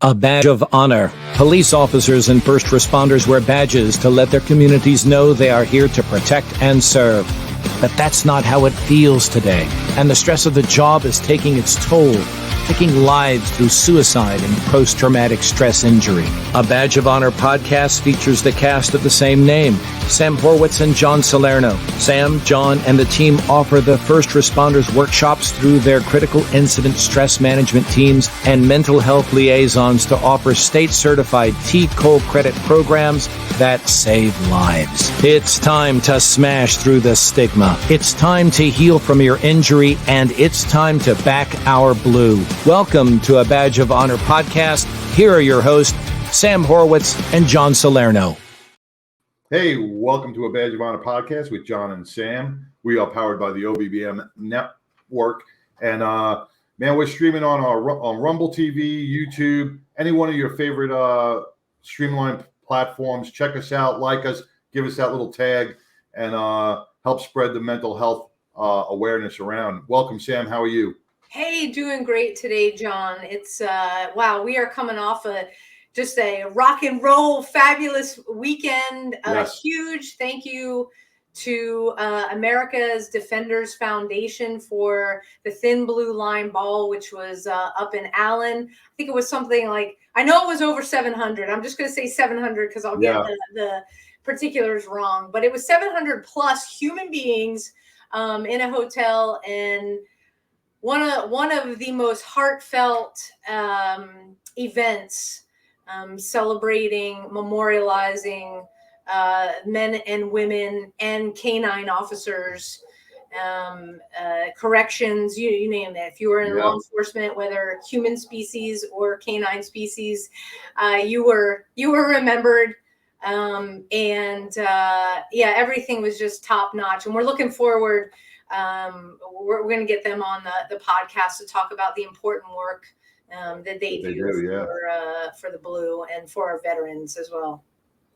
A badge of honor. Police officers and first responders wear badges to let their communities know they are here to protect and serve. But that's not how it feels today. And the stress of the job is taking its toll, taking lives through suicide and post-traumatic stress injury. A Badge of Honor podcast features the cast of the same name, Sam Horwitz and John Salerno. Sam, John, and the team offer the first responders workshops through their critical incident stress management teams and mental health liaisons to offer state-certified T-COLE credit programs that save lives. It's time to smash through the stigma. It's time to heal from your injury, and it's time to back our blue. Welcome to A Badge of Honor podcast. Here are your hosts, Sam Horwitz and John Salerno. Hey, welcome to A Badge of Honor podcast with John and Sam. We are powered by the OBBM network. And man, we're streaming on Rumble TV, YouTube, any one of your favorite streamline platforms. Check us out, like us, give us that little tag, and help spread the mental health awareness around. Welcome, Sam. How are you? Hey, doing great today, John. It's wow, we are coming off just a rock and roll, fabulous weekend. Yes. Huge thank you to America's Defenders Foundation for the Thin Blue Line Ball, which was up in Allen. I think it was something like, I know it was over 700. I'm just going to say 700 because I'll get the particulars wrong. But it was 700 plus human beings in a hotel, and one of the most heartfelt events, celebrating, memorializing men and women and canine officers, corrections, you name it. If you were in law enforcement, whether human species or canine species, you were remembered. Everything was just top notch, and we're looking forward. We're going to get them on the podcast to talk about the important work that they do for the Blue and for our veterans as well.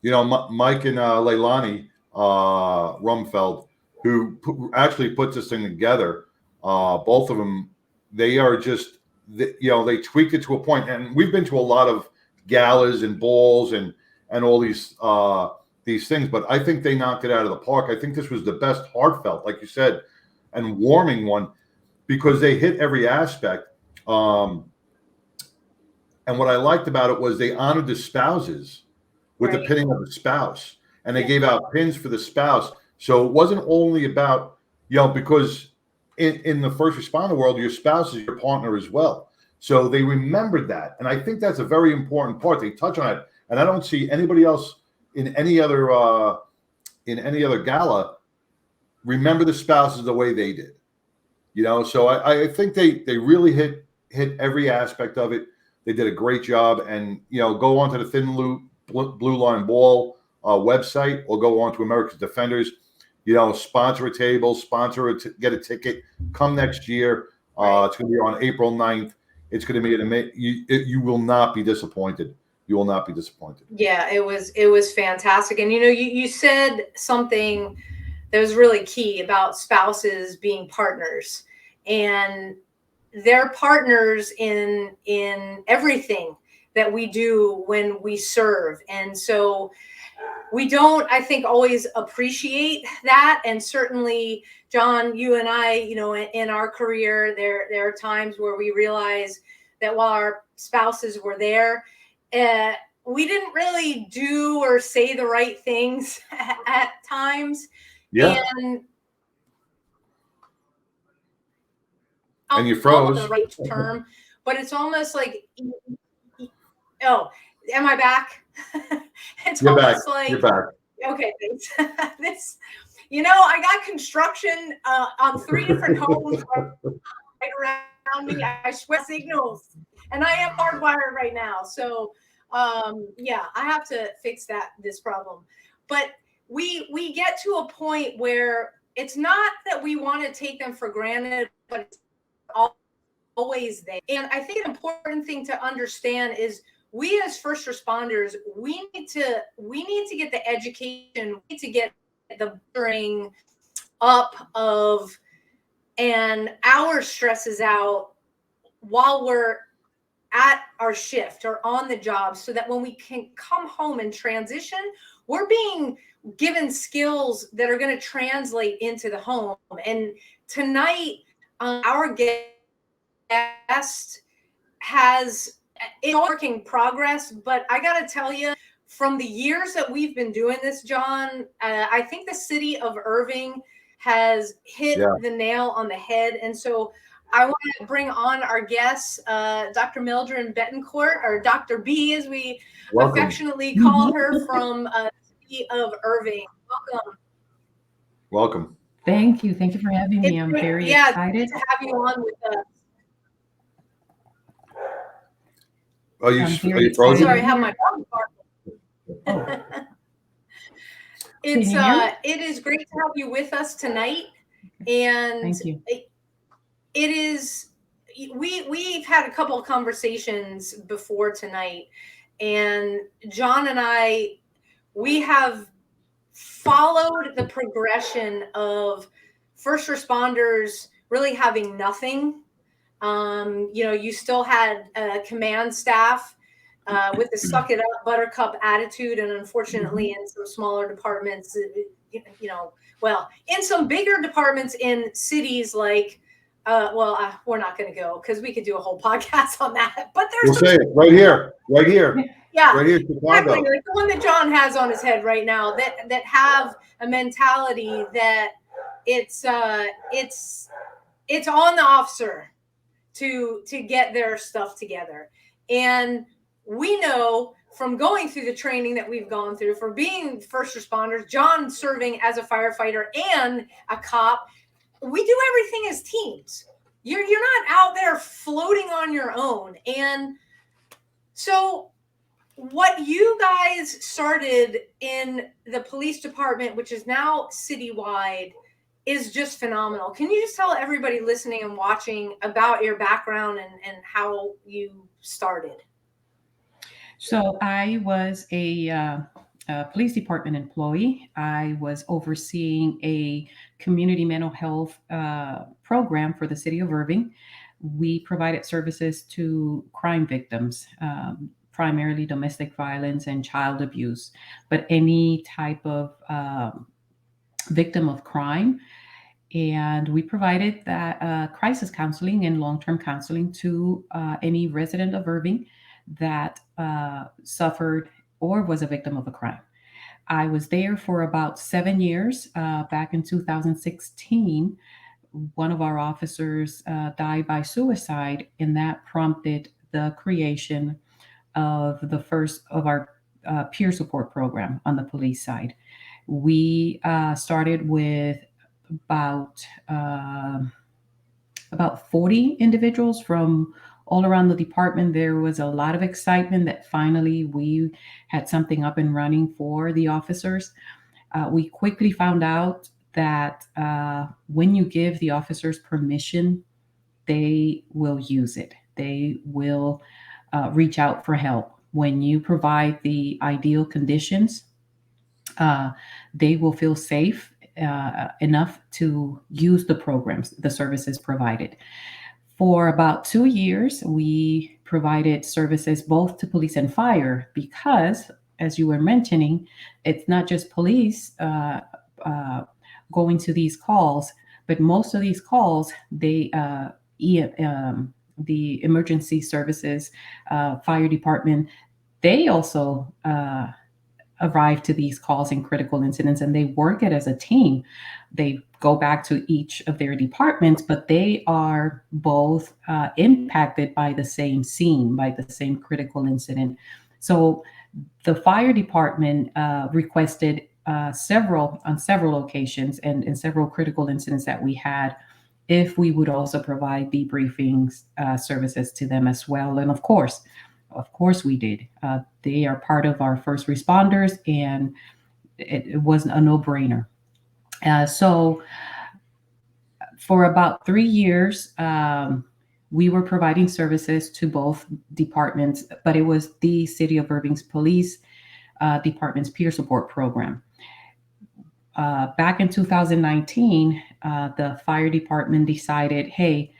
You know, Mike and Leilani Rumfeld, who actually put this thing together, both of them, they are just, they tweak it to a point. And we've been to a lot of galas and balls and all these things, but I think they knocked it out of the park. I think this was the best heartfelt, like you said, and warming one, because they hit every aspect. And what I liked about it was they honored the spouses with the pinning of the spouse, and they gave out pins for the spouse. So it wasn't only about, because in the first responder world, your spouse is your partner as well. So they remembered that. And I think that's a very important part. They touch on it. And I don't see anybody else in any other gala remember the spouses the way they did. So I think they really hit every aspect of it. They did a great job. And, go on to the Thin Blue Line Ball website, or go on to America's Defenders, sponsor a table, get a ticket, come next year. It's going to be on April 9th. It's going to be you will not be disappointed. You will not be disappointed. Yeah, it was fantastic. And, you said something that was really key about spouses being partners, and they're partners in everything that we do when we serve. And so we don't, I think, always appreciate that. And certainly, John, you and I, in our career, there are times where we realize that while our spouses were there, we didn't really do or say the right things at times. Yeah. And you froze. The right term, but it's almost like, oh, am I back? You're almost back. You're back. Okay, thanks. I got construction on 3 different homes right around me. I swear signals, and I am hardwired right now. So, I have to fix this problem. But we get to a point where it's not that we want to take them for granted, but it's always there. And I think an important thing to understand is, we as first responders, we need to get the education, we need to get the building up of and our stresses out while we're at our shift or on the job, so that when we can come home and transition, we're being given skills that are going to translate into the home. And tonight, our guest has, it's working progress, but I got to tell you, from the years that we've been doing this, John, I think the city of Irving has hit the nail on the head. And so I want to bring on our guest, Dr. Mildred Betancourt, or Dr. B, as we affectionately call her, from the city of Irving. Welcome. Welcome. Thank you. Thank you for having me. I'm very excited to have you on with us. Are you frozen? Sorry, I have my dog barking. It is great to have you with us tonight. And thank you. It is, we've had a couple of conversations before tonight, and John and I, we have followed the progression of first responders really having nothing. You still had command staff with the suck it up buttercup attitude. And unfortunately, in some smaller departments, well, in some bigger departments in cities like, we're not going to go because we could do a whole podcast on that. But we'll say it right here. Yeah, right here, exactly. Like the one that John has on his head right now, that have a mentality that it's on the officer to get their stuff together. And we know from going through the training that we've gone through, for being first responders, John serving as a firefighter and a cop, we do everything as teams. You're not out there floating on your own. And so what you guys started in the police department, which is now citywide, is just phenomenal. Can you just tell everybody listening and watching about your background and how you started? So I was a police department employee. I was overseeing a community mental health program for the city of Irving. We provided services to crime victims, primarily domestic violence and child abuse, but any type of victim of crime. And we provided that crisis counseling and long-term counseling to any resident of Irving that suffered or was a victim of a crime. I was there for about 7 years. Back in 2016, one of our officers died by suicide, and that prompted the creation of the first of our peer support program on the police side. We started with about 40 individuals from all around the department. There was a lot of excitement that finally we had something up and running for the officers. We quickly found out that when you give the officers permission, they will use it. They will reach out for help. When you provide the ideal conditions, they will feel safe enough to use the programs, the services provided. For about 2 years, we provided services both to police and fire because, as you were mentioning, it's not just police going to these calls, but most of these calls, the emergency services, fire department, they also arrive to these calls in critical incidents, and they work it as a team. They go back to each of their departments, but they are both impacted by the same scene, by the same critical incident. So the fire department requested on several occasions and in several critical incidents that we had, if we would also provide debriefings services to them as well. And of course we did. They are part of our first responders, and it was a no-brainer. So for about 3 years, we were providing services to both departments, but it was the City of Irving's police department's peer support program. Back in 2019, the fire department decided, hey,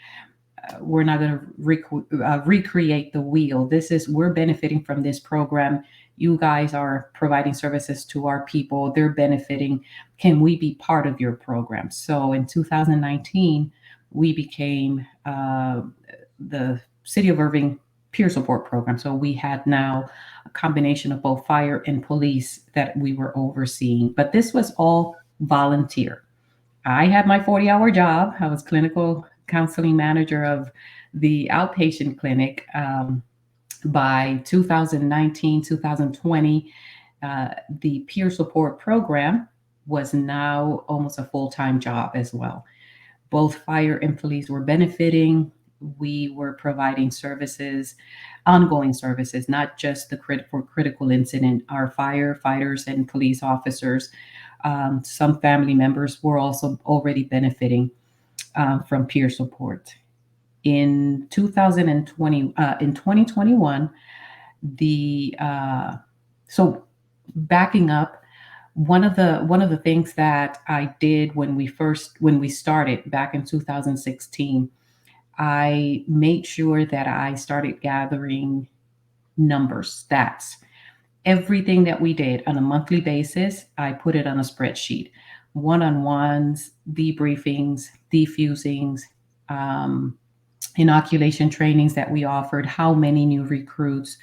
we're not going to recreate the wheel. We're benefiting from this program. You guys are providing services to our people. They're benefiting. Can we be part of your program? So in 2019, we became the City of Irving peer support program. So we had now a combination of both fire and police that we were overseeing. But this was all volunteer. I had my 40-hour job. I was clinical counseling manager of the outpatient clinic. By 2019, 2020, the peer support program was now almost a full-time job as well. Both fire and police were benefiting. We were providing services, ongoing services, not just the critical incident. Our firefighters and police officers, some family members were also already benefiting from peer support. In 2021, so backing up, one of the things that I did when we started back in 2016, I made sure that I started gathering numbers, stats. Everything that we did on a monthly basis, I put it on a spreadsheet. One-on-ones, debriefings, defusings, inoculation trainings that we offered, how many new recruits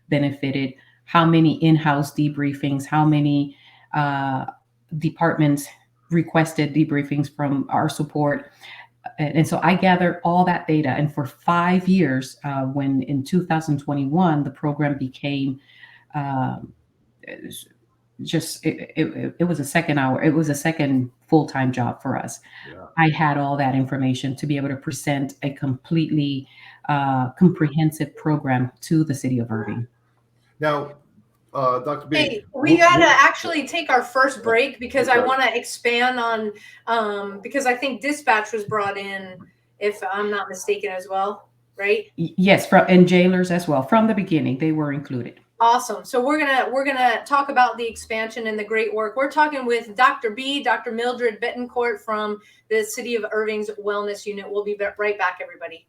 benefited, how many in-house debriefings, how many departments requested debriefings from our support. And so I gathered all that data. And for 5 years, when in 2021, the program became it was a second full-time job for us. Yeah. I had all that information to be able to present a completely comprehensive program to the city of Irving. Now, Dr. B. Hey, we gotta actually take our first break because I want to expand on because I think dispatch was brought in, if I'm not mistaken, as well, right? Yes, and jailers as well. From the beginning, they were included. Awesome. So we're gonna talk about the expansion and the great work. We're talking with Dr. Mildred Betancourt from the City of Irving's Wellness Unit. We'll be right back, everybody.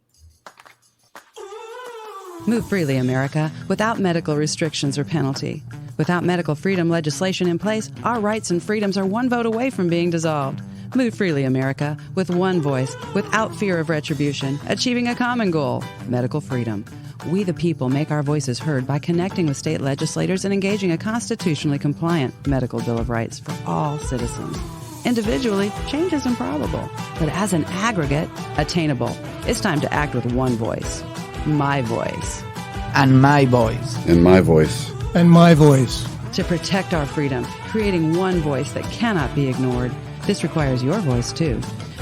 Move freely, America, without medical restrictions or penalty. Without medical freedom legislation in place, our rights and freedoms are one vote away from being dissolved. Move freely, America, with one voice, without fear of retribution, achieving a common goal, medical freedom. We the people make our voices heard by connecting with state legislators and engaging a constitutionally compliant medical Bill of Rights for all citizens. Individually, change is improbable, but as an aggregate, attainable. It's time to act with one voice. My voice. And my voice. And my voice. And my voice. To protect our freedom, creating one voice that cannot be ignored. This requires your voice, too.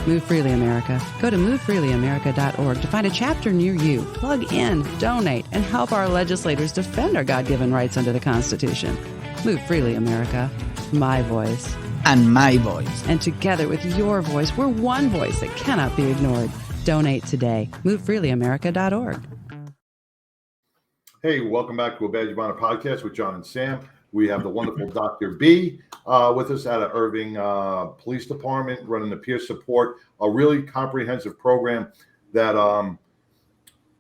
Move Freely America. Go to movefreelyamerica.org to find a chapter near you. Plug in, donate, and help our legislators defend our God-given rights under the Constitution. Move Freely America. My voice. And my voice. And together with your voice, we're one voice that cannot be ignored. Donate today. MoveFreelyAmerica.org. Hey, welcome back to a Badge of Honor podcast with John and Sam. We have the wonderful Dr. B with us out of Irving Police Department, running the peer support, a really comprehensive program that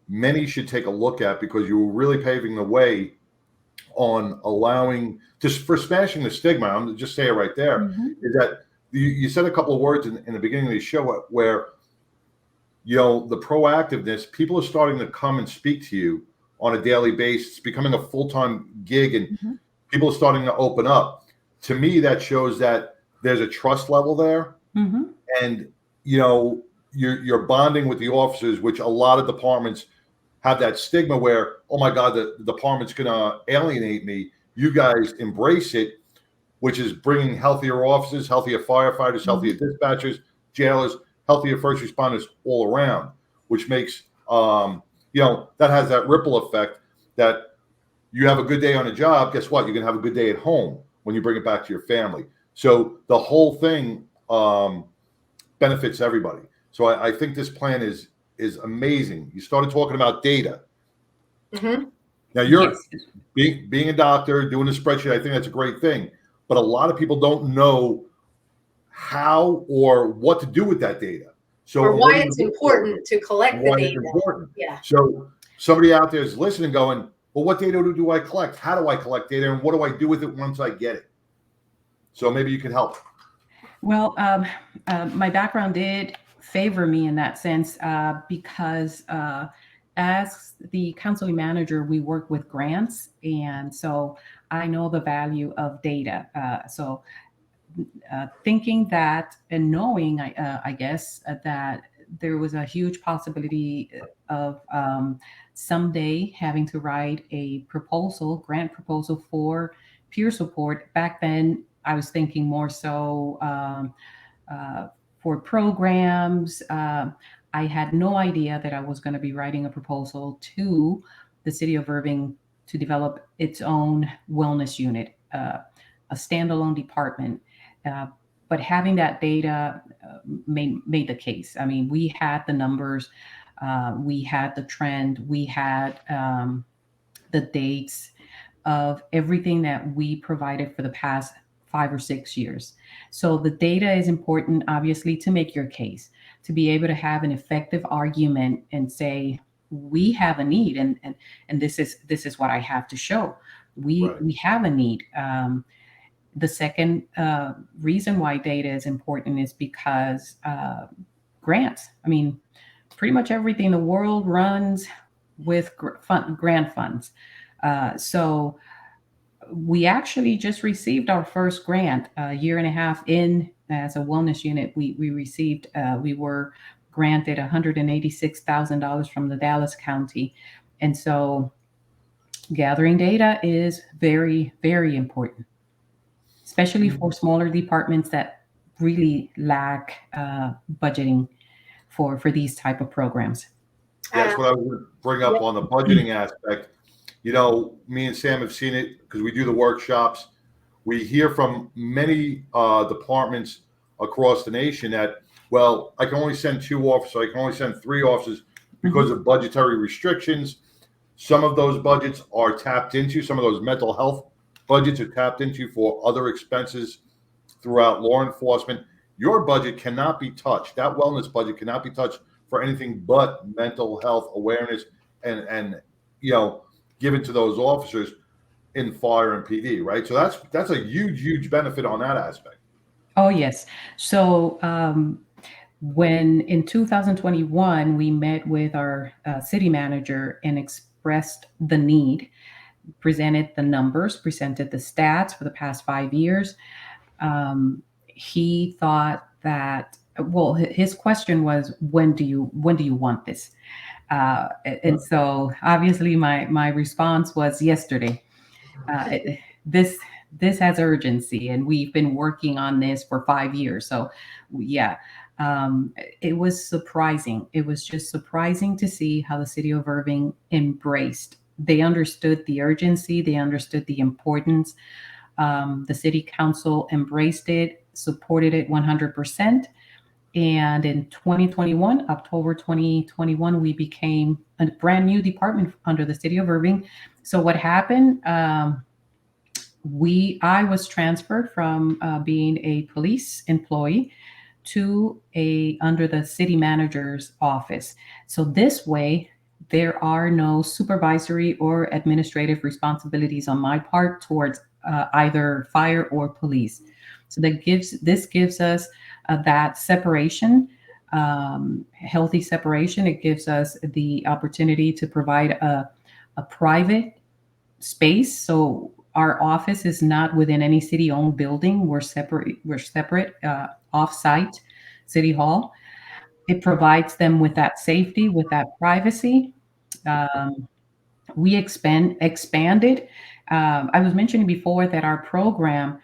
many should take a look at because you were really paving the way on allowing, just for smashing the stigma. I'm just say it right there, is that you said a couple of words in the beginning of the show where, you know, the proactiveness, people are starting to come and speak to you on a daily basis. It's becoming a full-time gig and people are starting to open up. To me, that shows that there's a trust level there. And, you know, you're bonding with the officers, which a lot of departments have that stigma where, oh my God, the department's going to alienate me. You guys embrace it, which is bringing healthier officers, healthier firefighters, healthier dispatchers, jailers, healthier first responders all around, which makes, you know, that has that ripple effect that you have a good day on a job. Guess what? You're going to have a good day at home when you bring it back to your family. So the whole thing benefits everybody. So I think this plan is amazing. You started talking about data. Now you're being a doctor, doing a spreadsheet. I think that's a great thing. But a lot of people don't know how or what to do with that data. So Or what why do you it's do? important to collect the Why it's data. important. Yeah. So somebody out there is listening, going, "Well, what data do I collect? How do I collect data, and what do I do with it once I get it?" So maybe you can help. Well, my background did favor me in that sense because as the counseling manager, we work with grants. And so I know the value of data. So thinking that and knowing, I guess, that there was a huge possibility of someday having to write a grant proposal for peer support. Back then, I was thinking more so uh, for programs. I had no idea that I was going to be writing a proposal to the city of Irving to develop its own wellness unit, a standalone department. Uh, but having that data made the case. I mean, we had the numbers, we had the trend, we had the dates of everything that we provided for the past 5 or 6 years. So the data is important, obviously, to make your case, to be able to have an effective argument and say, we have a need, and this is what I have to show. We have a need. The second reason why data is important is because grants. I mean, pretty much everything in the world runs with grant funds. So we actually just received our first grant a year and a half in as a wellness unit. We were granted $186,000 from the Dallas County. And so gathering data is very, very important, especially for smaller departments that really lack budgeting for these type of programs. That's what I would bring up on the budgeting aspect. You know, me and Sam have seen it because we do the workshops. We hear from many departments across the nation that, well, I can only send 2 officers, I can only send 3 officers because of budgetary restrictions. Some of those budgets are tapped into, some of those mental health budgets are tapped into for other expenses throughout law enforcement. Your budget cannot be touched. That wellness budget cannot be touched for anything but mental health awareness and you know, given to those officers in fire and PD, right? So that's a huge benefit on that aspect. Oh, yes. So when in 2021, we met with our city manager and expressed the need, presented the numbers, presented the stats for the past 5 years. He thought that, well, his question was, when do you want this? And so obviously my response was yesterday. This has urgency, and we've been working on this for 5 years. So yeah, it was surprising. It was just surprising to see how the city of Irving embraced. They understood the urgency. They understood the importance. The city council embraced it, supported it 100%. And in 2021, October 2021, we became a brand new department under the city of Irving. So what happened? I was transferred from being a police employee to under the city manager's office. So this way, there are no supervisory or administrative responsibilities on my part towards either fire or police. So this gives us that separation, healthy separation. It gives us the opportunity to provide a private space. So our office is not within any city-owned building. We're separate, off-site, City Hall. It provides them with that safety, with that privacy. We expanded. I was mentioning before that our program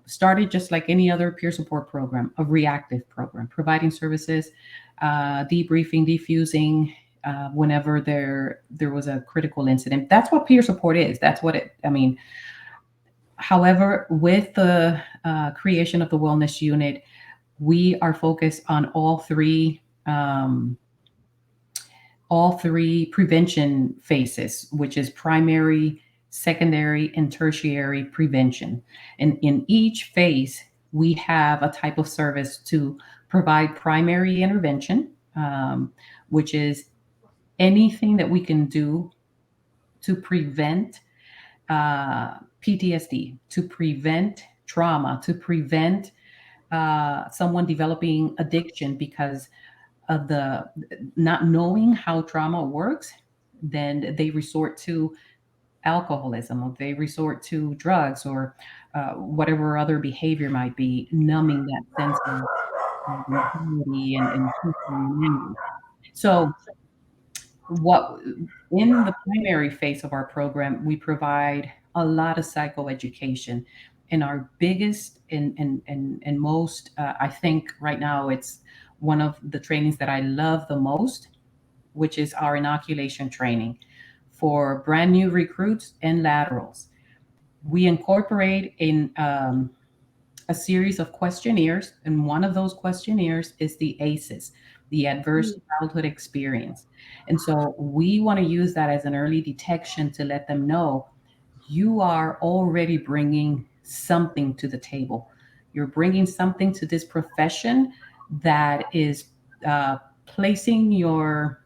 started just like any other peer support program, a reactive program, providing services, debriefing, defusing, whenever there was a critical incident. That's what peer support is. That's what I mean. However, with the creation of the wellness unit, we are focused on all three prevention phases, which is primary, secondary, and tertiary prevention. And in each phase, we have a type of service to provide primary intervention, which is anything that we can do to prevent PTSD, to prevent trauma, to prevent someone developing addiction because of the not knowing how trauma works. Then they resort to alcoholism, or they resort to drugs, or whatever other behavior might be, numbing that sense of anxiety and anger. So what in the primary phase of our program, we provide a lot of psychoeducation. And our biggest and most, I think right now, it's one of the trainings that I love the most, which is our inoculation training for brand new recruits and laterals. We incorporate in a series of questionnaires, and one of those questionnaires is the ACEs, the Adverse Childhood Experience. And so we want to use that as an early detection to let them know you are already bringing something to the table. You're bringing something to this profession that is placing your,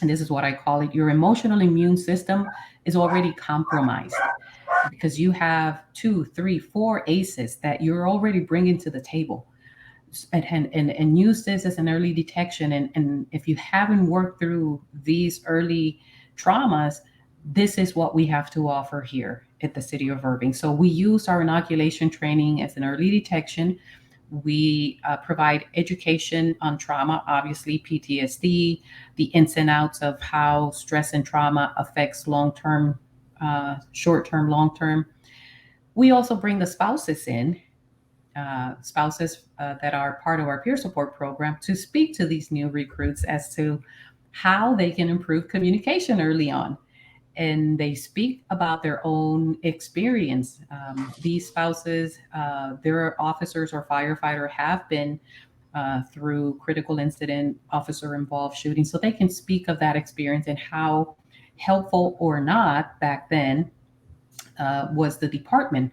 and this is what I call it, your emotional immune system is already compromised, because you have 2, 3, 4 ACEs that you're already bringing to the table. And use this as an early detection. And if you haven't worked through these early traumas, this is what we have to offer here at the City of Irving. So we use our inoculation training as an early detection. We provide education on trauma, obviously PTSD, the ins and outs of how stress and trauma affects long-term, short-term, long-term. We also bring the spouses in, spouses that are part of our peer support program, to speak to these new recruits as to how they can improve communication early on. And they speak about their own experience. These spouses, their officers or firefighter have been through critical incident, officer involved shooting. So they can speak of that experience and how helpful or not back then was the department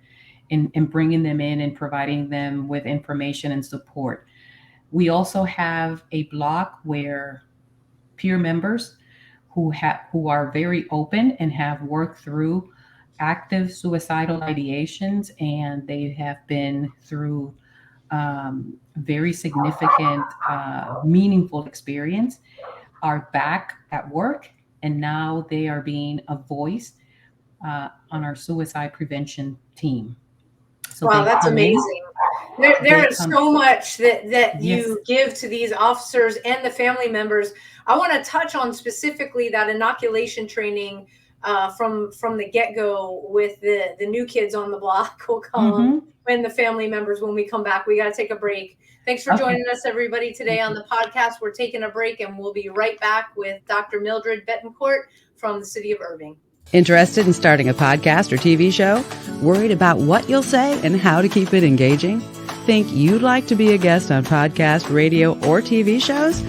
in bringing them in and providing them with information and support. We also have a block where peer members who are very open and have worked through active suicidal ideations, and they have been through very significant, meaningful experience, are back at work, and now they are being a voice on our suicide prevention team. So wow, that's amazing. There is so much that you give to these officers and the family members. I want to touch on specifically that inoculation training from the get-go with the new kids on the block, we'll call them, and the family members. When we come back, we got to take a break. Thanks for joining us, everybody, today on the podcast. We're taking a break, and we'll be right back with Dr. Mildred Betancourt from the City of Irving. Interested in starting a podcast or TV show? Worried about what you'll say and how to keep it engaging? Think you'd like to be a guest on podcast, radio, or TV shows?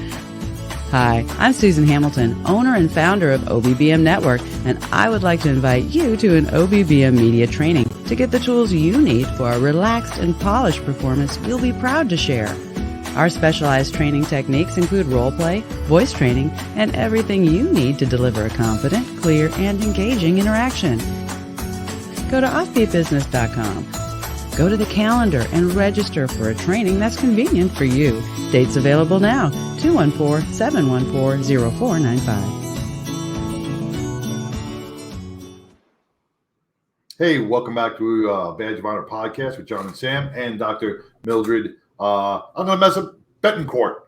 Hi, I'm Susan Hamilton, owner and founder of OBBM Network, and I would like to invite you to an OBBM media training to get the tools you need for a relaxed and polished performance you'll be proud to share. Our specialized training techniques include role play, voice training, and everything you need to deliver a confident, clear, and engaging interaction. Go to offbeatbusiness.com. Go to the calendar and register for a training that's convenient for you. Dates available now, 214-714-0495. Hey, welcome back to Badge of Honor podcast with John and Sam and Dr. Mildred. I'm going to mess up Betancourt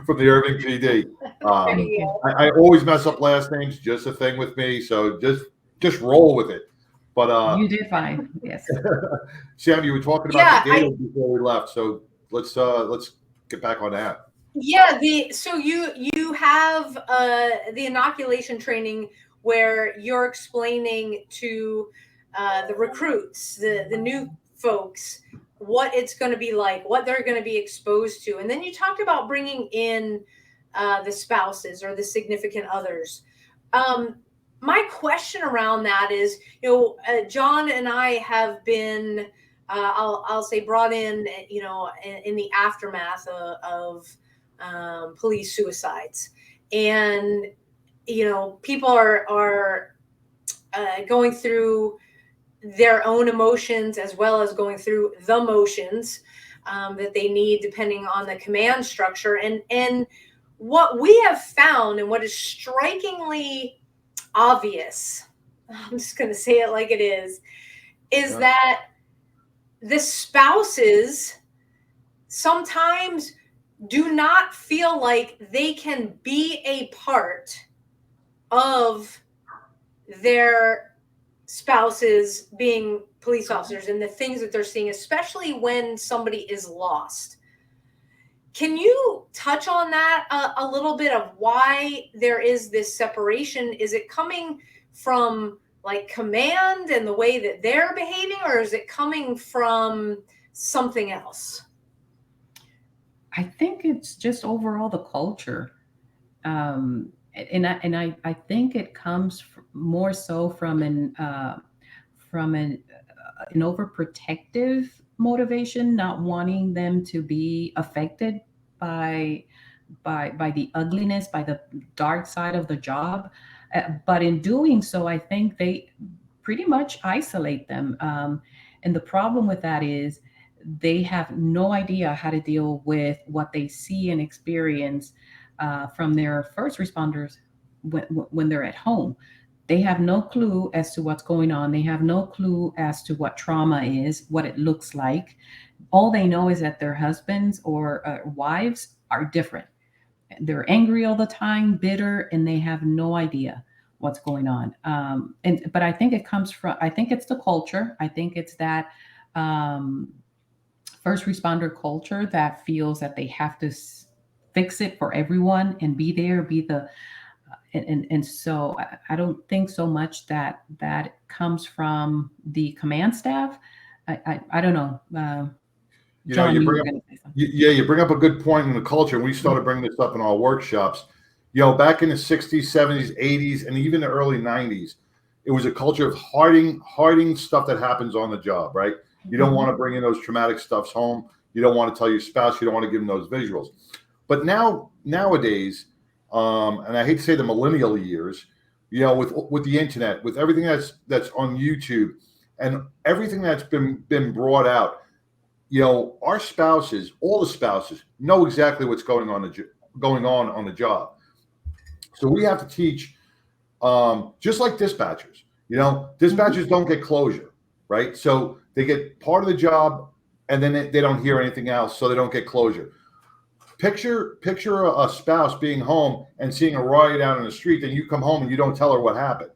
from the Irving PD. I always mess up last names, just a thing with me. So just roll with it. But you did fine. Yes. Sam, you were talking about the data before we left. So let's get back on that. Yeah. So you have the inoculation training where you're explaining to the recruits, the new folks, what it's going to be like, what they're going to be exposed to. And then you talked about bringing in the spouses or the significant others. My question around that is, John and I have been I'll say brought in, in the aftermath of police suicides. And, people are going through their own emotions as well as going through the motions that they need depending on the command structure. And what we have found, and what is strikingly obvious, I'm just going to say it like it is that the spouses sometimes do not feel like they can be a part of their spouses being police officers and the things that they're seeing, especially when somebody is lost. Can you touch on that a little bit of why there is this separation? Is it coming from like command and the way that they're behaving, or is it coming from something else? I think it's just overall the culture. And I think it comes more so from an overprotective motivation, not wanting them to be affected by the ugliness, by the dark side of the job. But in doing so, I think they pretty much isolate them. And the problem with that is they have no idea how to deal with what they see and experience from their first responders when they're at home. They have no clue as to what's going on. They have no clue as to what trauma is, what it looks like. All they know is that their husbands or wives are different. They're angry all the time, bitter, and they have no idea what's going on. But I think it comes from, I think it's the culture. I think it's that first responder culture that feels that they have to fix it for everyone and be there, be the, and so I don't think so much that comes from the command staff. I don't know. John, you bring up a good point in the culture. We started bringing this up in our workshops. Back in the 60s, 70s, 80s, and even the early 90s, it was a culture of hiding stuff that happens on the job, right? You don't want to bring in those traumatic stuffs home. You don't want to tell your spouse. You don't want to give them those visuals. But nowadays, and I hate to say the millennial years, with the internet, with everything that's on YouTube, and everything that's been brought out, our spouses, all the spouses, know exactly what's going on the job. So we have to teach, just like dispatchers. Dispatchers don't get closure, right? So they get part of the job, and then they don't hear anything else, so they don't get closure. Picture a spouse being home and seeing a riot out on the street, then you come home and you don't tell her what happened.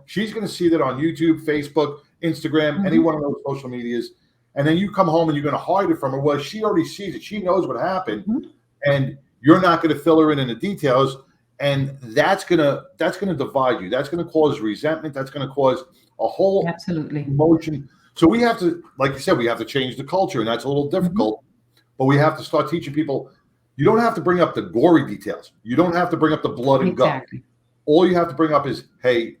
She's going to see that on YouTube, Facebook, Instagram, any one of those social medias, and then you come home and you're going to hide it from her. Well, she already sees it. She knows what happened, and you're not going to fill her in the details, and that's going to divide you. That's going to cause resentment. That's going to cause a whole emotion. So we have to, like you said, we have to change the culture, and that's a little difficult. But we have to start teaching people, you don't have to bring up the gory details. You don't have to bring up the blood and gut. All you have to bring up is, hey,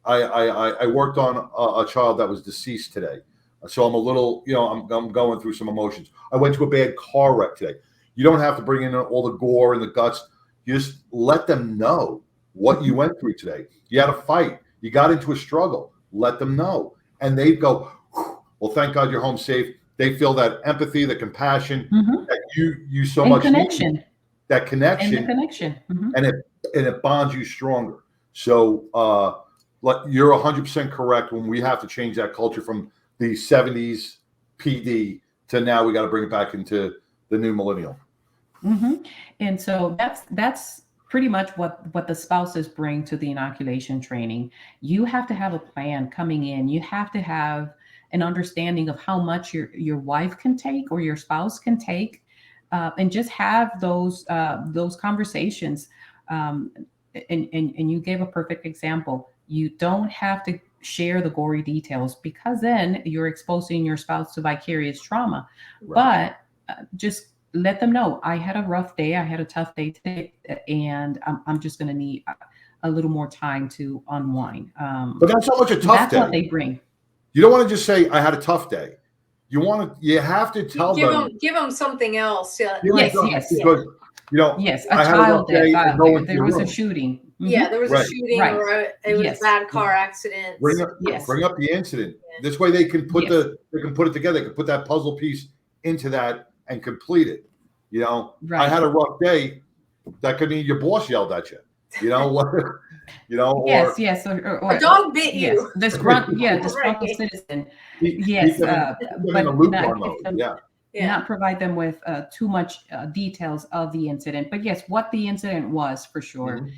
I worked on a child that was deceased today. So I'm a little, I'm going through some emotions. I went to a bad car wreck today. You don't have to bring in all the gore and the guts. You just let them know what you went through today. You had a fight. You got into a struggle. Let them know. And they go, well, thank God you're home safe. They feel that empathy, the compassion that you so much need. That connection. And the connection. And it bonds you stronger. So you're 100% correct when we have to change that culture from the 70s PD to now we got to bring it back into the new millennial. And so that's pretty much what the spouses bring to the inoculation training. You have to have a plan coming in. You have to have an understanding of how much your wife can take or your spouse can take, and just have those conversations. And you gave a perfect example. You don't have to share the gory details, because then you're exposing your spouse to vicarious trauma. Right. But just let them know, I had a rough day. I had a tough day today, and I'm just going to need a little more time to unwind. But that's so much a tough day. That's what they bring. You don't want to just say, I had a tough day. You have to tell them. Give them something else. Yeah. Yes, yes. Because, Yes, a I had a rough child day death. and go into There your was a room. shooting. Yeah, there was a Right. shooting Right. or it was Yes. a bad car accident. Bring up Yes. the incident. Yeah. This way they can put Yes. they can put it together. They can put that puzzle piece into that and complete it. I Right. had a rough day. That could mean your boss yelled at you. Or Yes. A dog bit yes. you. Disgruntled Right. citizen. keep Yes, them in but the loop not on give those. them- Yeah. Yeah. not provide them with too much details of the incident, but yes, what the incident was for sure.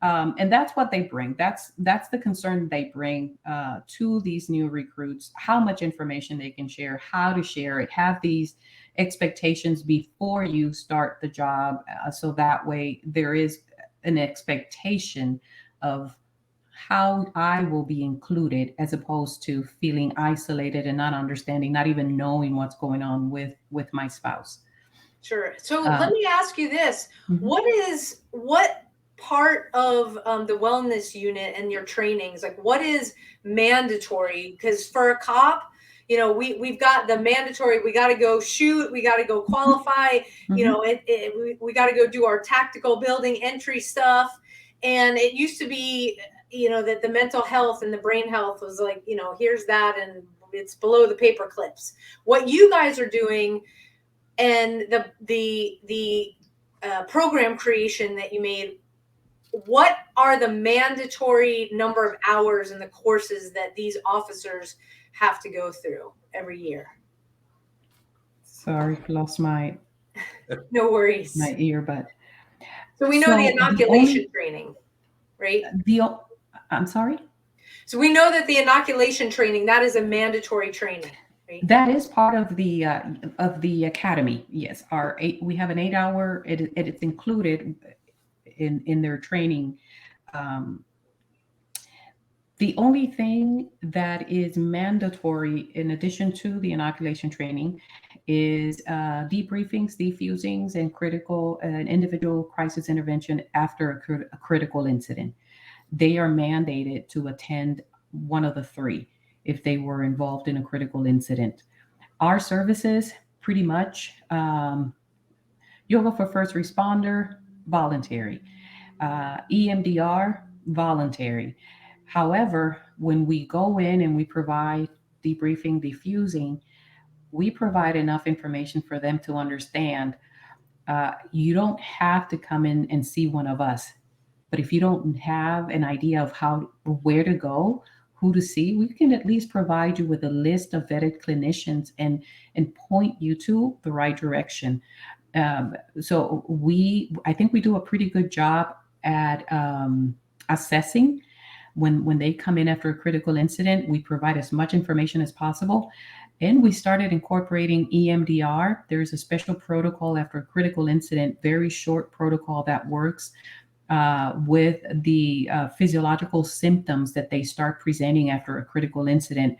Mhm. And that's what they bring. That's the concern they bring to these new recruits, how much information they can share, how to share it, have these expectations before you start the job. So that way there is an expectation of how I will be included, as opposed to feeling isolated and not understanding, not even knowing what's going on with my spouse. Sure. So let me ask you this: Mhm. what part of the wellness unit and your trainings, like what is mandatory? Because for a cop, we've got the mandatory. We got to go shoot. We got to go qualify. Mhm. We got to go do our tactical building entry stuff. And it used to be, that the mental health and the brain health was like, here's that, and it's below the paper clips. What you guys are doing, and the program creation that you made, what are the mandatory number of hours in the courses that these officers have to go through every year? Sorry, lost my No worries. earbud. So we know the So inoculation training, right? I'm sorry. So we know that the inoculation training, that is a mandatory training, right? That is part of the academy. Yes, we have an 8-hour. It's included in their training. The only thing that is mandatory in addition to the inoculation training is debriefings, defusings, and critical and individual crisis intervention after a critical incident. They are mandated to attend one of the three if they were involved in a critical incident. Our services, pretty much, yoga for first responder, voluntary. EMDR, voluntary. However, when we go in and we provide debriefing, defusing, we provide enough information for them to understand. You don't have to come in and see one of us, but if you don't have an idea of where to go, who to see, we can at least provide you with a list of vetted clinicians and point you to the right direction. So I think we do a pretty good job at assessing when they come in after a critical incident. We provide as much information as possible. And we started incorporating EMDR. There's a special protocol after a critical incident, very short protocol that works with the physiological symptoms that they start presenting after a critical incident.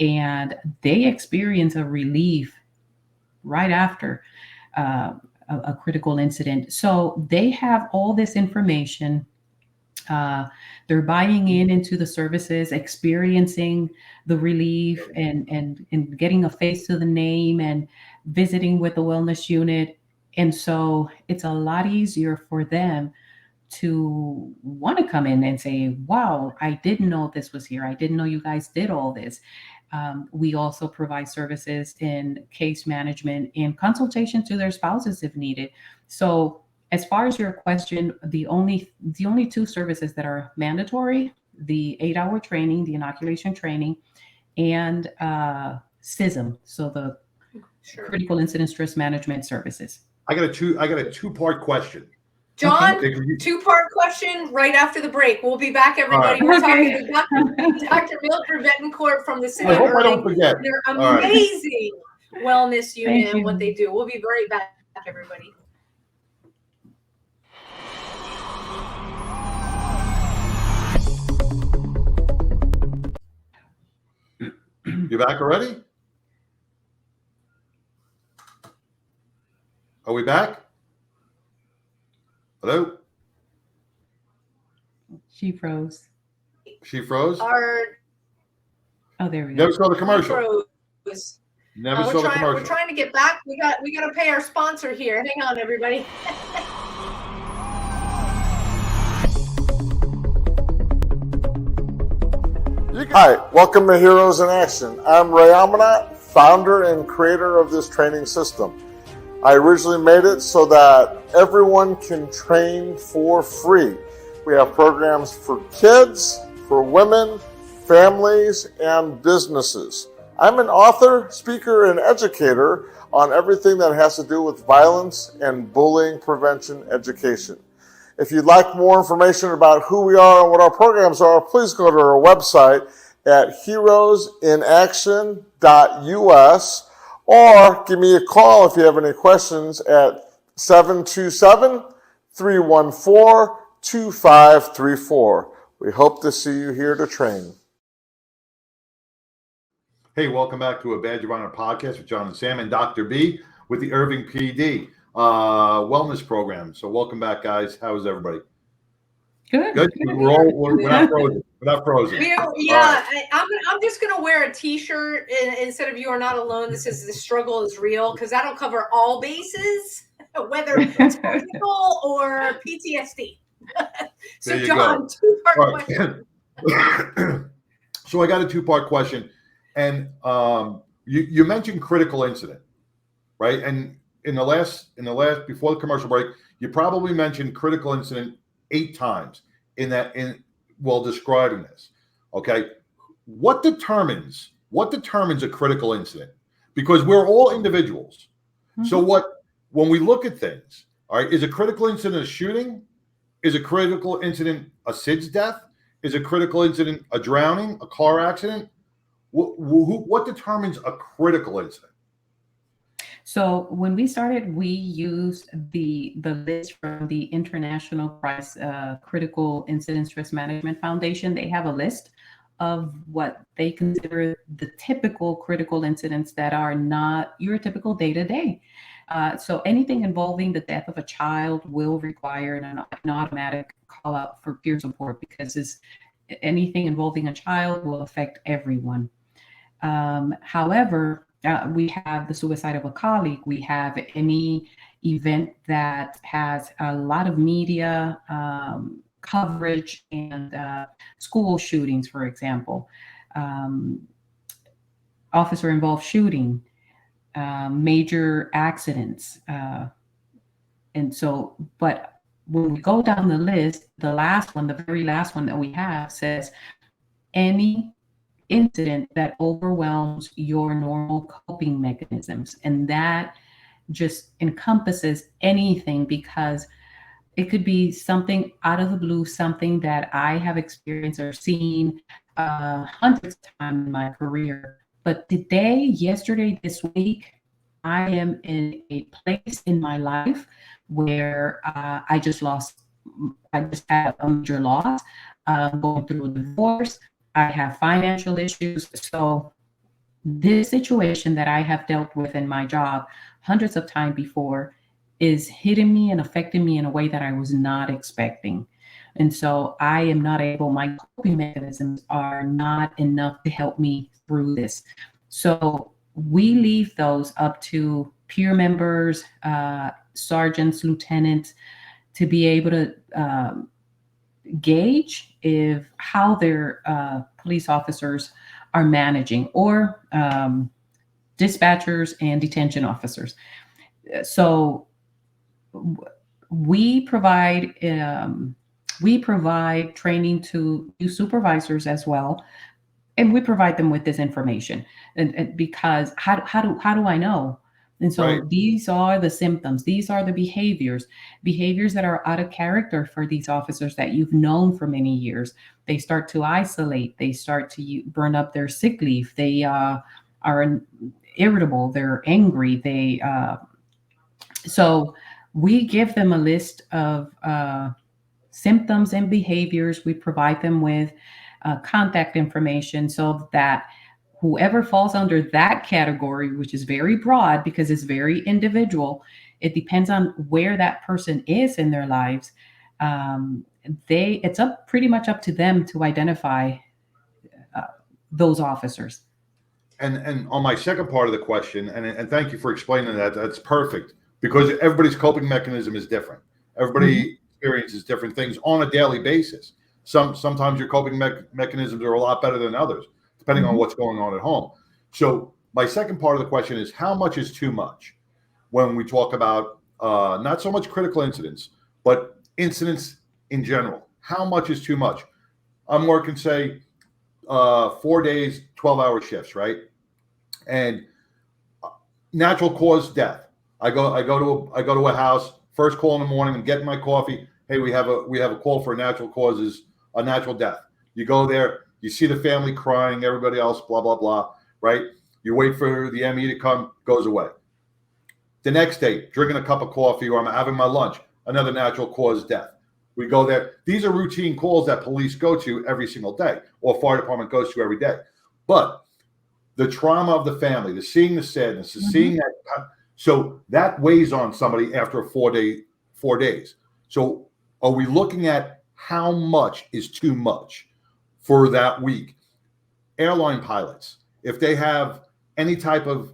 And they experience a relief right after a critical incident. So they have all this information. They're buying into the services, experiencing the relief and getting a face to the name and visiting with the wellness unit. And so it's a lot easier for them to want to come in and say, wow, I didn't know this was here. I didn't know you guys did all this. We also provide services in case management and consultation to their spouses if needed. So as far as your question, the only two services that are mandatory, the 8-hour training, the inoculation training, and CISM, so the critical incident stress management services. I got a two-part question. John, Okay. two-part question right after the break. We'll be back, everybody. All We're Okay. talking to Dr. Mildred Betancourt from the city I of hope I don't Irving. forget. Their All right. amazing wellness unit Thank and what you. they do. We'll be right back, everybody. You back already? Are we back? Hello? She froze. She froze? Oh, there we go. Never saw the commercial. Froze. Never saw the We're commercial. trying to get back. We got to pay our sponsor here. Hang on, everybody. Hi, welcome to Heroes in Action. I'm Ray Amanat, founder and creator of this training system. I originally made it so that everyone can train for free. We have programs for kids, for women, families, and businesses. I'm an author, speaker, and educator on everything that has to do with violence and bullying prevention education. If you'd like more information about who we are and what our programs are, please go to our website at heroesinaction.us or give me a call if you have any questions at 727-314-2534. We hope to see you here to train. Hey, welcome back to a Badge of Honor podcast with John and Sam and Dr. B with the Irving PD wellness program. So welcome back, guys. How is everybody? Good. Good. We're not frozen. We're not frozen. Yeah, I'm just gonna wear a T-shirt instead of "You Are Not Alone." This is "The Struggle Is Real" because that'll cover all bases, whether it's physical or PTSD. So, John, two-part question. So I got a two-part question, and you mentioned critical incident, right? And in the last before the commercial break, you probably mentioned critical incident 8 times while describing this. Okay, what determines a critical incident? Because we're all individuals. Mm-hmm. So when we look at things, all right, is a critical incident a shooting? Is a critical incident a SIDS death? Is a critical incident a drowning, a car accident? What determines a critical incident? So when we started, we used the list from the International Critical Incident Stress Management Foundation. They have a list of what they consider the typical critical incidents that are not your typical day-to-day. So anything involving the death of a child will require an automatic call out for peer support because anything involving a child will affect everyone. However, we have the suicide of a colleague. We have any event that has a lot of media coverage and school shootings, for example, officer-involved shooting, major accidents. And so, but when we go down the list, the very last one that we have says any incident that overwhelms your normal coping mechanisms. And that just encompasses anything because it could be something out of the blue, something that I have experienced or seen hundreds of times in my career. But today, yesterday, this week, I am in a place in my life where I just had a major loss, going through a divorce. I have financial issues. So this situation that I have dealt with in my job hundreds of times before is hitting me and affecting me in a way that I was not expecting. And so I am not able, my coping mechanisms are not enough to help me through this. So we leave those up to peer members, sergeants, lieutenants, to be able to gauge how their police officers are managing, or dispatchers and detention officers. So we provide training to supervisors as well, and we provide them with this information. And because how do I know? And so right. These are the symptoms. These are the behaviors that are out of character for these officers that you've known for many years. They start to isolate. They start to burn up their sick leave. They are irritable. They're angry. So we give them a list of symptoms and behaviors. We provide them with contact information so that whoever falls under that category, which is very broad because it's very individual, it depends on where that person is in their lives. It's pretty much up to them to identify those officers. And on my second part of the question, and thank you for explaining that. That's perfect, because everybody's coping mechanism is different. Everybody experiences different things on a daily basis. Sometimes your coping mechanisms are a lot better than others, depending on what's going on at home. So my second part of the question is, how much is too much when we talk about not so much critical incidents, but incidents in general? How much is too much? I'm working, say, 4 days, 12-hour shifts, right? And natural cause death. I go to a house, first call in the morning, I'm getting my coffee. Hey, we have a call for a natural death. You go there, you see the family crying, everybody else, blah, blah, blah, right? You wait for the ME to come, goes away. The next day, drinking a cup of coffee, or I'm having my lunch, another natural cause death. We go there. These are routine calls that police go to every single day, or fire department goes to every day. But the trauma of the family, the seeing the sadness, the seeing that, so that weighs on somebody after 4 days. So are we looking at how much is too much for that week? Airline pilots, if they have any type of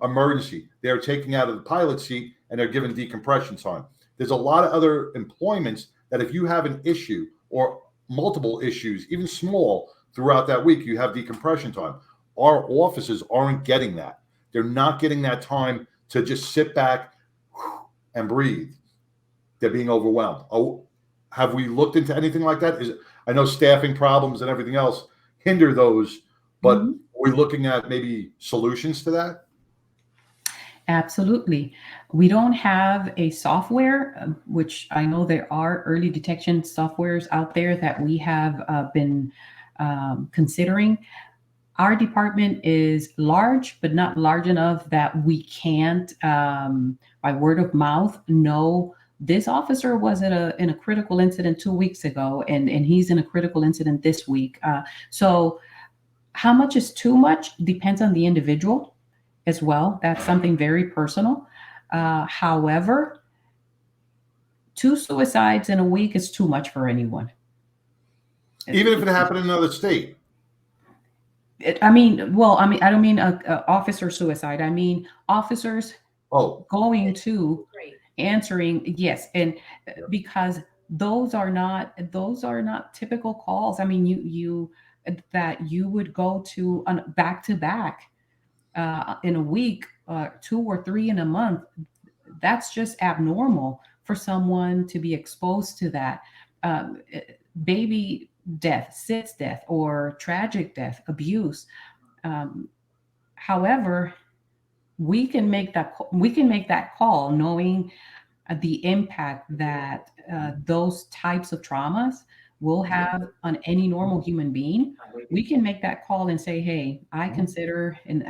emergency, they're taking out of the pilot seat and they're given decompression time. There's a lot of other employments that if you have an issue or multiple issues, even small, throughout that week, you have decompression time. Our officers aren't getting that. They're not getting that time to just sit back and breathe. They're being overwhelmed. Oh, have we looked into anything like that? I know staffing problems and everything else hinder those, but are we looking at maybe solutions to that? Absolutely. We don't have a software, which I know there are early detection softwares out there that we have been considering. Our department is large, but not large enough that we can't, by word of mouth, know this officer was in a critical incident 2 weeks ago, and he's in a critical incident this week. So how much is too much depends on the individual as well. That's something very personal. However, 2 suicides in a week is too much for anyone. Even if it happened in another state. I don't mean a officer suicide. I mean officers going to answering, yes, and because those are not typical calls. I mean, you would go to back to back in a week, 2 or 3 in a month. That's just abnormal for someone to be exposed to that. Baby death, SIDS death, or tragic death, abuse. However, we can make that call knowing the impact that those types of traumas will have on any normal human being. We can make that call and say, hey, I consider, and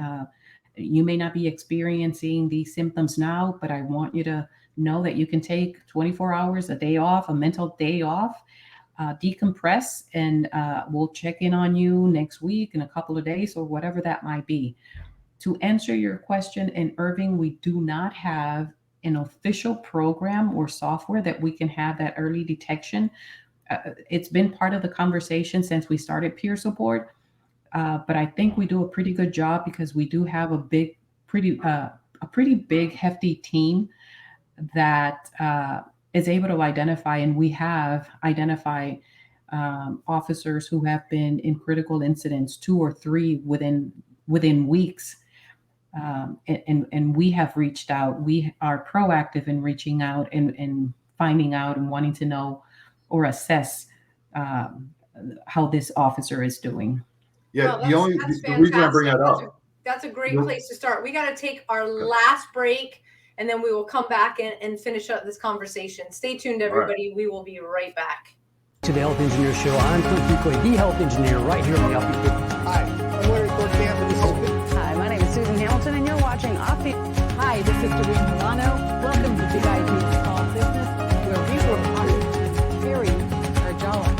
you may not be experiencing these symptoms now, but I want you to know that you can take 24 hours, a day off, a mental day off, decompress, and we'll check in on you next week in a couple of days, or whatever that might be. To answer your question, in Irving, we do not have an official program or software that we can have that early detection. It's been part of the conversation since we started peer support, but I think we do a pretty good job because we do have a pretty big, hefty team that is able to identify, and we have identified officers who have been in critical incidents 2 or 3 within weeks. And we have reached out. We are proactive in reaching out and finding out and wanting to know or assess how this officer is doing. Yeah, well, the reason I bring that up. That's a great place to start. We got to take our last break, and then we will come back and finish up this conversation. Stay tuned, everybody. Right. We will be right back. To the Health Engineer Show. I'm Clint Bucoy, the Health Engineer, right here on the Offbeat. Hi, I'm Larry Cortampa. Hi, my name is Susan Hamilton, and you're watching Offbeat. Hi, this is Doreen Milano. Welcome to Big Ideas Small Business, where we work on very Arjala.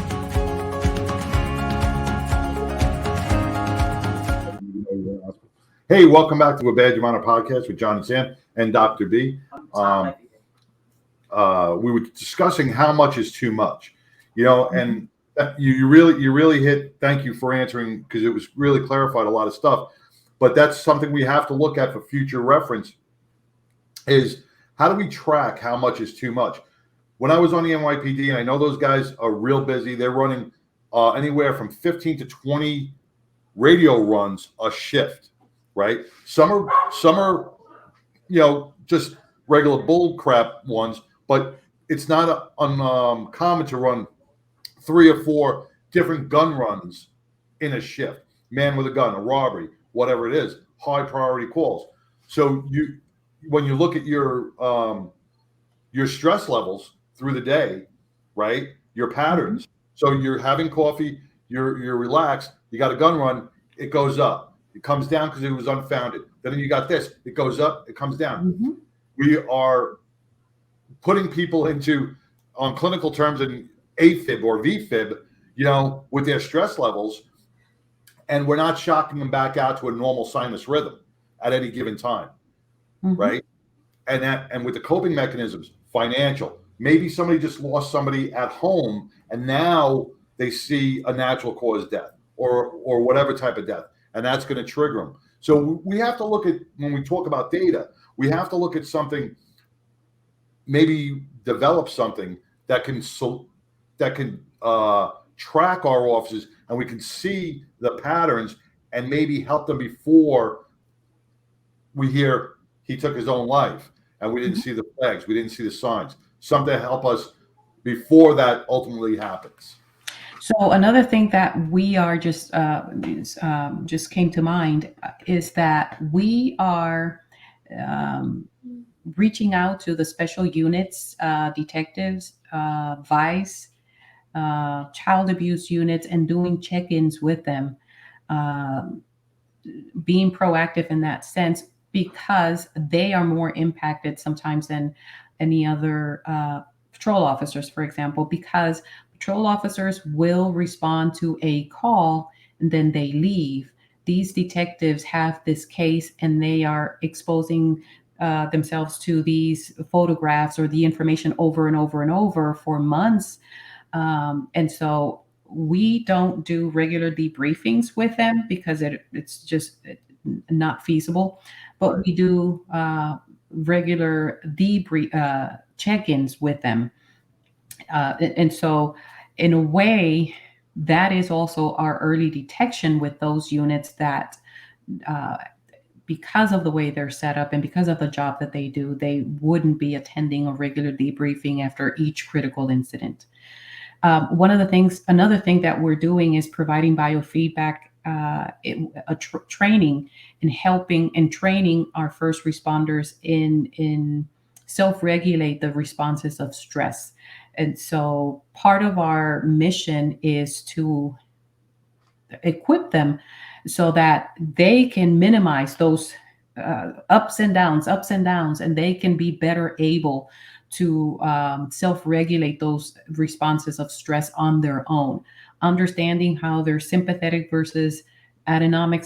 Hey, welcome back to A Bad Humana podcast with John and Sam and Dr. B. We were discussing how much is too much, and You really hit. Thank you for answering, because it was really clarified a lot of stuff. But that's something we have to look at for future reference. Is how do we track how much is too much? When I was on the NYPD, and I know those guys are real busy, they're running anywhere from 15 to 20 radio runs a shift, right? Some are just regular bull crap ones, but it's not uncommon to run 3 or 4 different gun runs in a shift. Man with a gun, a robbery, whatever it is, high priority calls. So when you look at your stress levels through the day, right? Your patterns. Mm-hmm. So you're having coffee, you're relaxed, you got a gun run, it goes up. It comes down because it was unfounded. Then you got this, it goes up, it comes down. Mm-hmm. We are putting people into, on clinical terms, an AFib or VFib, with their stress levels, and we're not shocking them back out to a normal sinus rhythm at any given time, mm-hmm. right? And with the coping mechanisms, financial, maybe somebody just lost somebody at home, and now they see a natural cause death or whatever type of death, and that's going to trigger them. So we have to look at, when we talk about data, we have to look at something, maybe develop something that can track our officers, and we can see the patterns and maybe help them before we hear he took his own life and we didn't see the flags, we didn't see the signs. Something to help us before that ultimately happens. So another thing that we are just came to mind is that we are reaching out to the special units, detectives, vice, child abuse units, and doing check-ins with them, being proactive in that sense, because they are more impacted sometimes than any other patrol officers, for example, because patrol officers will respond to a call and then they leave. These detectives have this case and they are exposing themselves to these photographs or the information over and over and over for months. And so we don't do regular debriefings with them because it's just not feasible, but we do regular check-ins with them. And so in a way, that is also our early detection with those units that because of the way they're set up and because of the job that they do, they wouldn't be attending a regular debriefing after each critical incident. Another thing that we're doing is providing biofeedback, training and helping and training our first responders in self-regulate the responses of stress. And so part of our mission is to equip them so that they can minimize those ups and downs, and they can be better able to self-regulate those responses of stress on their own, understanding how their sympathetic versus autonomic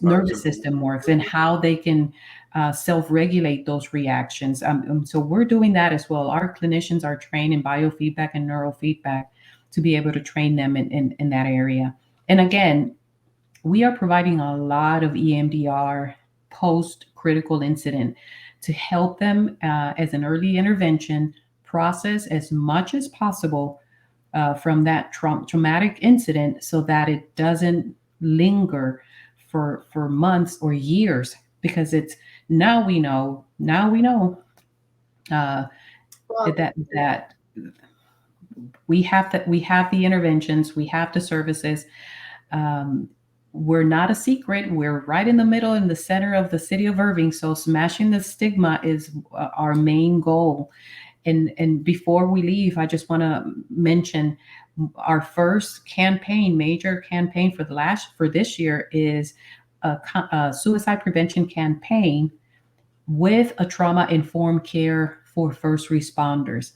nervous system works and how they can self-regulate those reactions. So we're doing that as well. Our clinicians are trained in biofeedback and neurofeedback to be able to train them in that area. And again, we are providing a lot of EMDR post-critical incident to help them as an early intervention process as much as possible from that traumatic incident so that it doesn't linger for months or years, because it's now we know that we have the interventions, we have the services. We're not a secret. We're right in the middle, in the center of the city of Irving. So smashing the stigma is our main goal. And before we leave, I just want to mention our first major campaign for this year is a suicide prevention campaign with a trauma-informed care for first responders.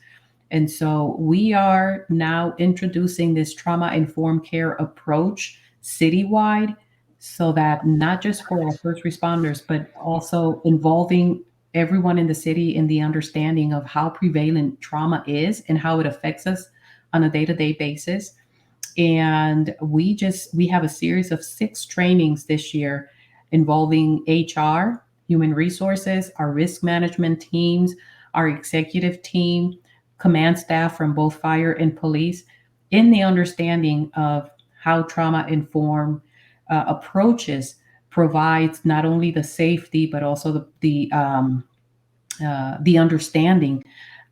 And so we are now introducing this trauma-informed care approach citywide, so that not just for our first responders, but also involving everyone in the city in the understanding of how prevalent trauma is and how it affects us on a day-to-day basis. And we have a series of 6 trainings this year involving HR, human resources, our risk management teams, our executive team, command staff from both fire and police, in the understanding of how trauma-informed approaches provides not only the safety, but also the understanding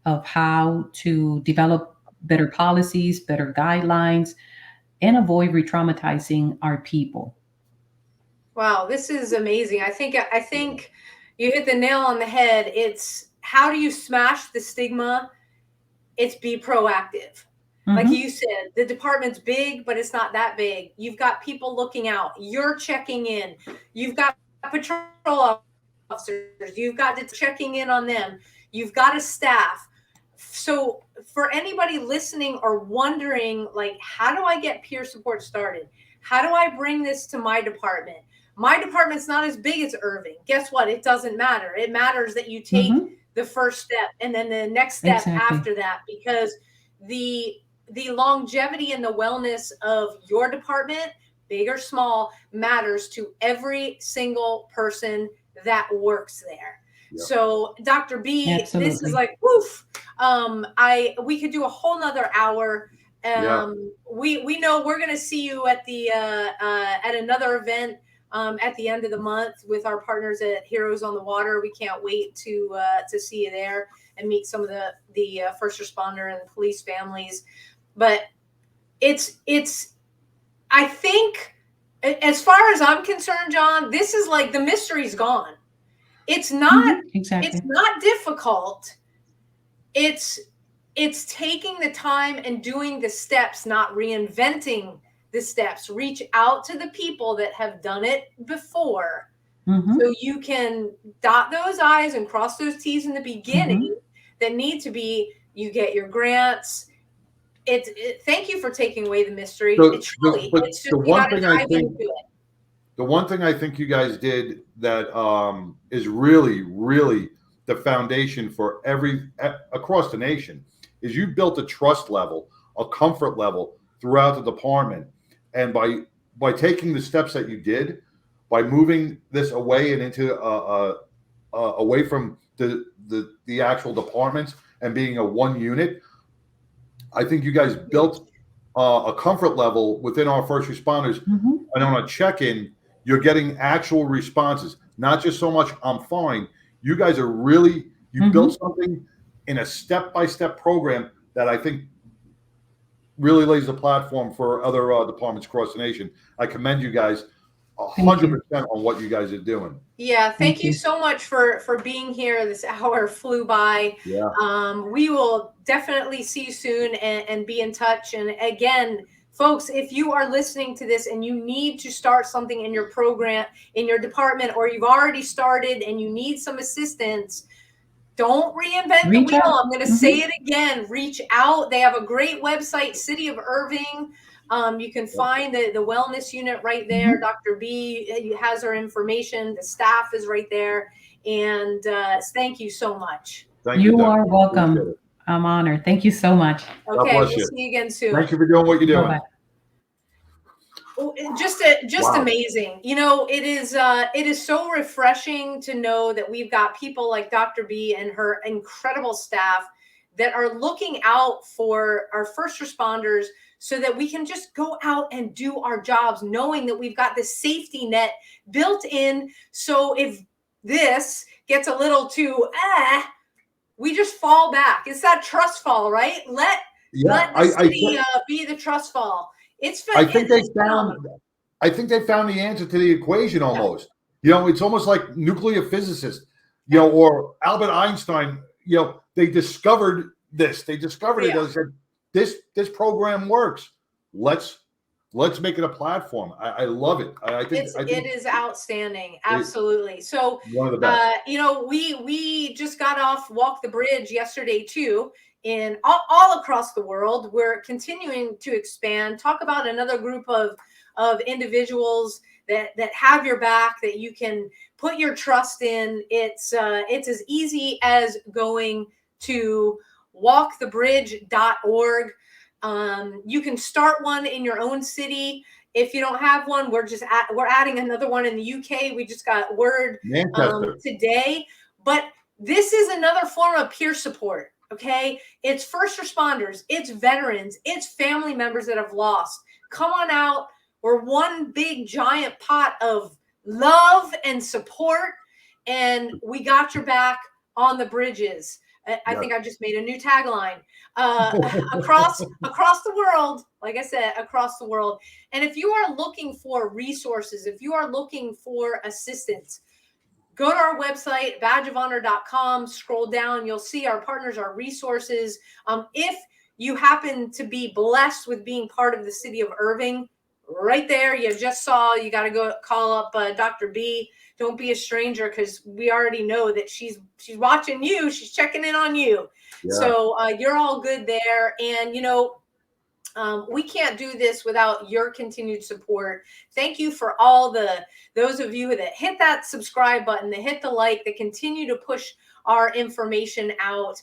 of how to develop better policies, better guidelines, and avoid re-traumatizing our people. Wow, this is amazing. I think you hit the nail on the head. It's how do you smash the stigma? It's be proactive. Like you said, the department's big, but it's not that big. You've got people looking out. You're checking in. You've got patrol officers. You've got to checking in on them. You've got a staff. So for anybody listening or wondering, like, how do I get peer support started? How do I bring this to my department? My department's not as big as Irving. Guess what? It doesn't matter. It matters that you take the first step and then the next step after that, because the longevity and the wellness of your department, big or small, matters to every single person that works there. Yep. So Dr. B, Absolutely. This is like, woof. We could do a whole nother hour. We know we're going to see you at the at another event at the end of the month with our partners at Heroes on the Water. We can't wait to see you there and meet some of the first responder and police families. But it's I think, as far as I'm concerned, John, this is like the mystery's gone. It's not It's not difficult. It's taking the time and doing the steps, not reinventing the steps. Reach out to the people that have done it before, so you can dot those I's and cross those T's in the beginning that need to be. You get your grants. Thank you for taking away the mystery. The one thing I think you guys did that is really, really the foundation for across the nation is you built a trust level, a comfort level throughout the department. And by taking the steps that you did, by moving this away and into away from the actual departments and being a one unit, I think you guys built a comfort level within our first responders. And on a check-in, you're getting actual responses, not just so much "I'm fine." You guys are really built something in a step-by-step program that I think really lays the platform for other departments across the nation. I commend you guys 100% on what you guys are doing. Yeah, thank you so much for being here. This hour flew by. Yeah. We will definitely see you soon and be in touch. And again, folks, if you are listening to this and you need to start something in your program, in your department, or you've already started and you need some assistance, don't reinvent the wheel. I'm going to say it again. Reach out. They have a great website, City of Irving. You can find the wellness unit right there. Dr. B has our information. The staff is right there. And thank you so much. You are welcome. I'm honored. Thank you so much. Okay, we'll see you again soon. Thank you for doing what you're doing. Bye-bye. Just amazing. You know, it is so refreshing to know that we've got people like Dr. B and her incredible staff that are looking out for our first responders so that we can just go out and do our jobs, knowing that we've got this safety net built in. So if this gets a little too, we just fall back. It's that trust fall, right? Let the city be the trust fall. I think they found the answer to the equation almost. You know, it's almost like nuclear physicists, or Albert Einstein, they discovered this. They discovered it. They said, this program works. Let's make it a platform. I love it. I think it is outstanding. Absolutely. So one of the best. We just got off Walk the Bridge yesterday too. In all across the world, we're continuing to expand. Talk about another group of individuals that have your back, that you can put your trust in. It's as easy as going to walkthebridge.org. You can start one in your own city. If you don't have one, we're adding another one in the UK. We just got word today. But this is another form of peer support. Okay, it's first responders, it's veterans, it's family members that have lost. Come on out. We're one big giant pot of love and support, and we got your back on the bridges. I think I just made a new tagline across the world. Like I said, across the world. And if you are looking for resources, if you are looking for assistance, go to our website, badgeofhonor.com, scroll down. You'll see our partners, our resources. If you happen to be blessed with being part of the city of Irving, right there, you just saw, you got to go call up Dr. B. Don't be a stranger, because we already know that she's watching you. She's checking in on you. Yeah. So you're all good there. And, you know, we can't do this without your continued support. Thank you for all those of you that hit that subscribe button, that hit the like, that continue to push our information out.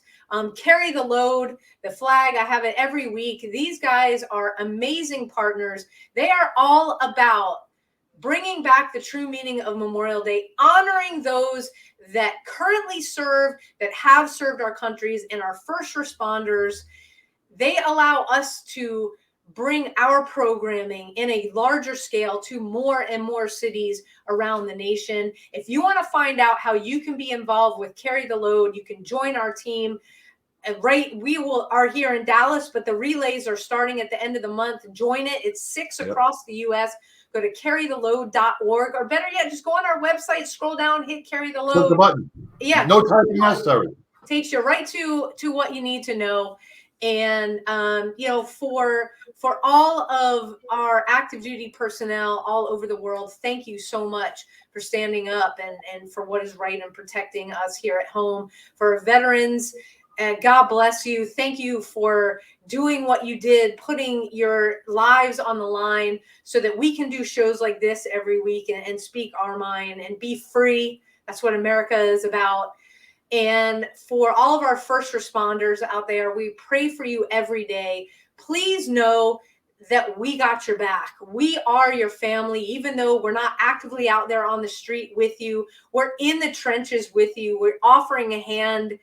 Carry the load, the flag. I have it every week. These guys are amazing partners. They are all about bringing back the true meaning of Memorial Day, honoring those that currently serve, that have served our countries, and our first responders. They allow us to bring our programming in a larger scale to more and more cities around the nation. If you want to find out how you can be involved with Carry the Load, you can join our team. We are here in Dallas, but the relays are starting at the end of the month. Join it. It's 6 across the U.S. Go to carrytheload.org, or better yet, just go on our website, scroll down, hit Carry the Load. Click the button. Yeah. No typing necessary. Takes you right to what you need to know. And, you know, for all of our active duty personnel all over the world, thank you so much for standing up and for what is right and protecting us here at home. For veterans, God bless you. Thank you for doing what you did, putting your lives on the line so that we can do shows like this every week and speak our mind and be free. That's what America is about. And for all of our first responders out there, we pray for you every day. Please know that we got your back. We are your family, even though we're not actively out there on the street with you. We're in the trenches with you. We're offering a hand.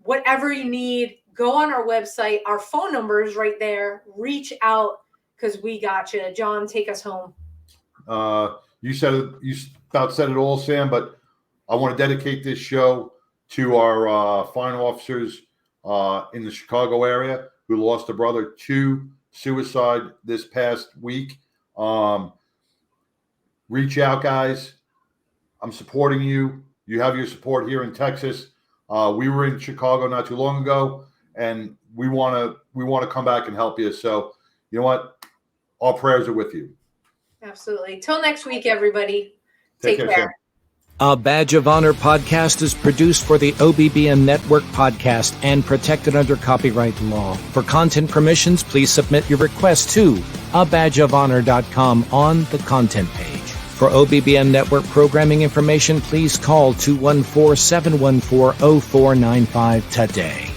Whatever you need, go on our website. Our phone number is right there. Reach out, because we got you. John, take us home. You said it. You about said it all, Sam. But I want to dedicate this show to our fine officers in the Chicago area who lost a brother to suicide this past week. Reach out, guys. I'm supporting you. You have your support here in Texas. We were in Chicago not too long ago, and we want to come back and help you. So, you know what? Our prayers are with you. Absolutely. Till next week, everybody. Take care. Sam. A Badge of Honor podcast is produced for the OBBM Network podcast and protected under copyright law. For content permissions, please submit your request to abadgeofhonor.com on the content page. For OBBM Network programming information, please call 214-714-0495 today.